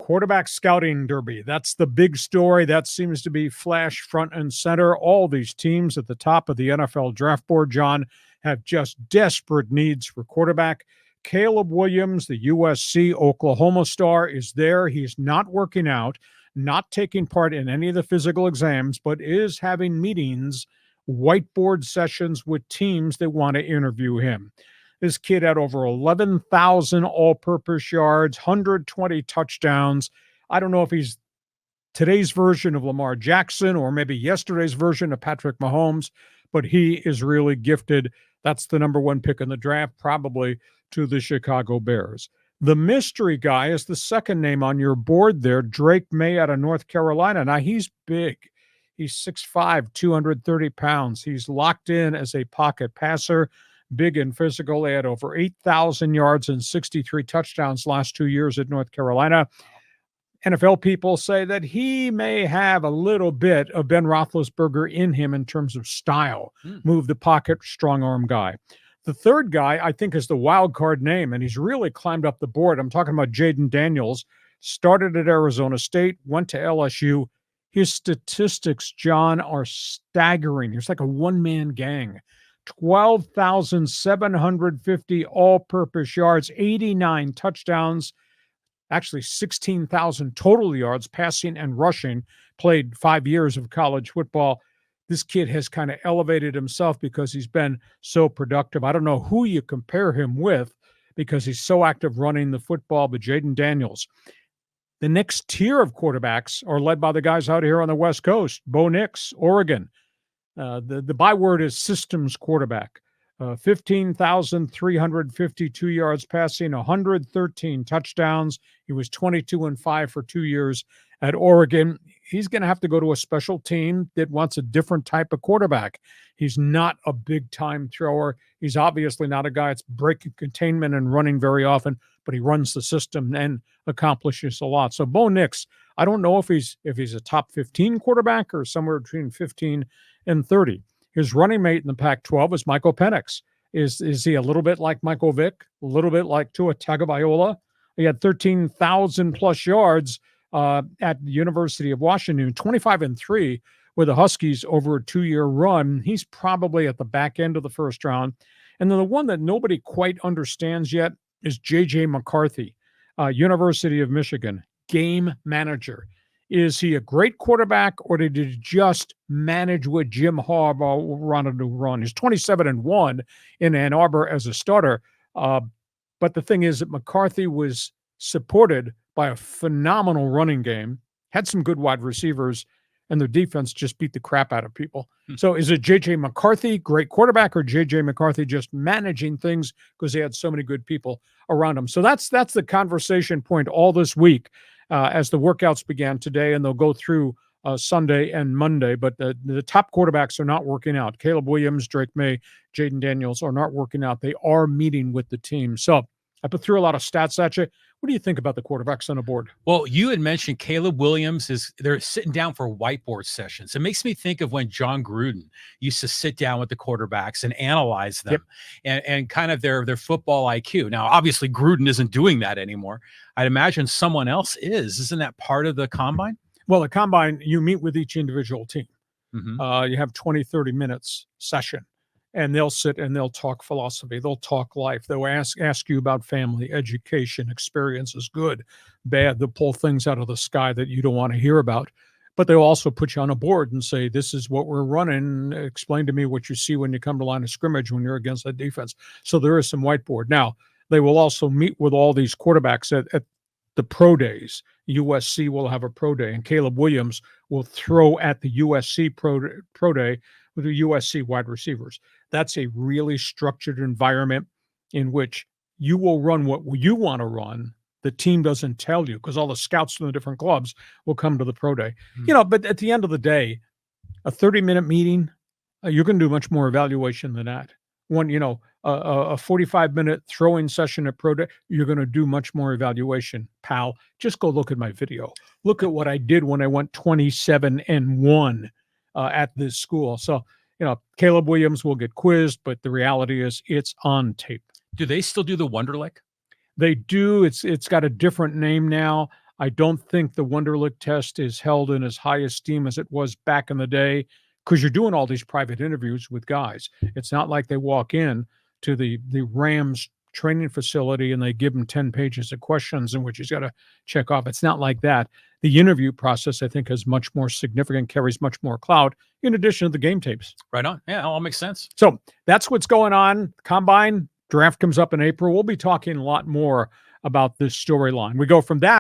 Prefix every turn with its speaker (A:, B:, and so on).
A: quarterback scouting derby. That's the big story. That seems to be flash front and center. All these teams at the top of the NFL draft board, John, have just desperate needs for quarterback. Caleb Williams, the USC Oklahoma star, is there. He's not working out, not taking part in any of the physical exams, but is having meetings, whiteboard sessions with teams that want to interview him. This kid had over 11,000 all-purpose yards, 120 touchdowns. I don't know if he's today's version of Lamar Jackson or maybe yesterday's version of Patrick Mahomes, but he is really gifted. That's the number one pick in the draft, probably to the Chicago Bears. The mystery guy is the second name on your board there, Drake Maye out of North Carolina. Now, he's big. He's 6'5", 230 pounds. He's locked in as a pocket passer, big and physical. They had over 8,000 yards and 63 touchdowns last 2 years at North Carolina. NFL people say that he may have a little bit of Ben Roethlisberger in him in terms of style. Move the pocket, strong arm guy. The third guy, I think, is the wild card name, and he's really climbed up the board. I'm talking about Jayden Daniels. Started at Arizona State, went to LSU. His statistics, John, are staggering. He's like a one-man gang. 12,750 all-purpose yards, 89 touchdowns, actually 16,000 total yards, passing and rushing. Played 5 years of college football. This kid has kind of elevated himself because he's been so productive. I don't know who you compare him with because he's so active running the football, but Jayden Daniels. The next tier of quarterbacks are led by the guys out here on the West Coast. Bo Nix, Oregon. The byword is systems quarterback. 15,352 yards passing, 113 touchdowns. He was 22-5 for 2 years at Oregon. He's going to have to go to a special team that wants a different type of quarterback. He's not a big-time thrower. He's obviously not a guy that's breaking containment and running very often, but he runs the system and accomplishes a lot. So Bo Nix, I don't know if he's a top 15 quarterback or somewhere between 15 and 30. His running mate in the Pac-12 is Michael Penix. Is he a little bit like Michael Vick, a little bit like Tua Tagovailoa? He had 13,000-plus yards at the University of Washington, 25-3 with the Huskies over a 2-year run. He's probably at the back end of the first round. And then the one that nobody quite understands yet is J.J. McCarthy, University of Michigan, game manager. Is he a great quarterback, or did he just manage what Jim Harbaugh wanted to run? He's 27-1 in Ann Arbor as a starter. But the thing is that McCarthy was supported by a phenomenal running game, had some good wide receivers, and their defense just beat the crap out of people. So is it J.J. McCarthy, great quarterback, or J.J. McCarthy just managing things because he had so many good people around him? So that's the conversation point all this week as the workouts began today, and they'll go through Sunday and Monday. But the top quarterbacks are not working out. Caleb Williams, Drake Maye, Jayden Daniels are not working out. They are meeting with the team. So I put through a lot of stats at you. What do you think about the quarterbacks on the board?
B: Well, you had mentioned Caleb Williams they're sitting down for whiteboard sessions. It makes me think of when John Gruden used to sit down with the quarterbacks and analyze them and kind of their football IQ. Now, obviously, Gruden isn't doing that anymore. I'd imagine someone else is. Isn't that part of the combine?
A: Well, the combine, you meet with each individual team.
B: Mm-hmm.
A: You have 20, 30 minutes session. And they'll sit and they'll talk philosophy. They'll talk life. They'll ask you about family, education, experiences, good, bad. They'll pull things out of the sky that you don't want to hear about. But they'll also put you on a board and say, this is what we're running. Explain to me what you see when you come to line of scrimmage when you're against that defense. So there is some whiteboard. Now, they will also meet with all these quarterbacks at the pro days. USC will have a pro day, and Caleb Williams will throw at the USC pro day with the USC wide receivers. That's a really structured environment in which you will run what you want to run. The team doesn't tell you because all the scouts from the different clubs will come to the pro day. But at the end of the day, a 30-minute meeting, you're going to do much more evaluation than that. When, a 45-minute throwing session at pro day, you're going to do much more evaluation, pal. Just go look at my video. Look at what I did when I went 27-1 at this school. So, Caleb Williams will get quizzed, but the reality is it's on tape.
B: Do they still do the Wonderlic?
A: They do. It's got a different name now. I don't think the Wonderlic test is held in as high esteem as it was back in the day because you're doing all these private interviews with guys. It's not like they walk in to the Rams training facility and they give him 10 pages of questions in which he's got to check off. It's not like that. The interview process, I think, is much more significant, carries much more clout in addition to the game tapes.
B: Right on. Yeah, all makes sense.
A: So that's what's going on. Combine draft comes up in April. We'll be talking a lot more about this storyline. We go from that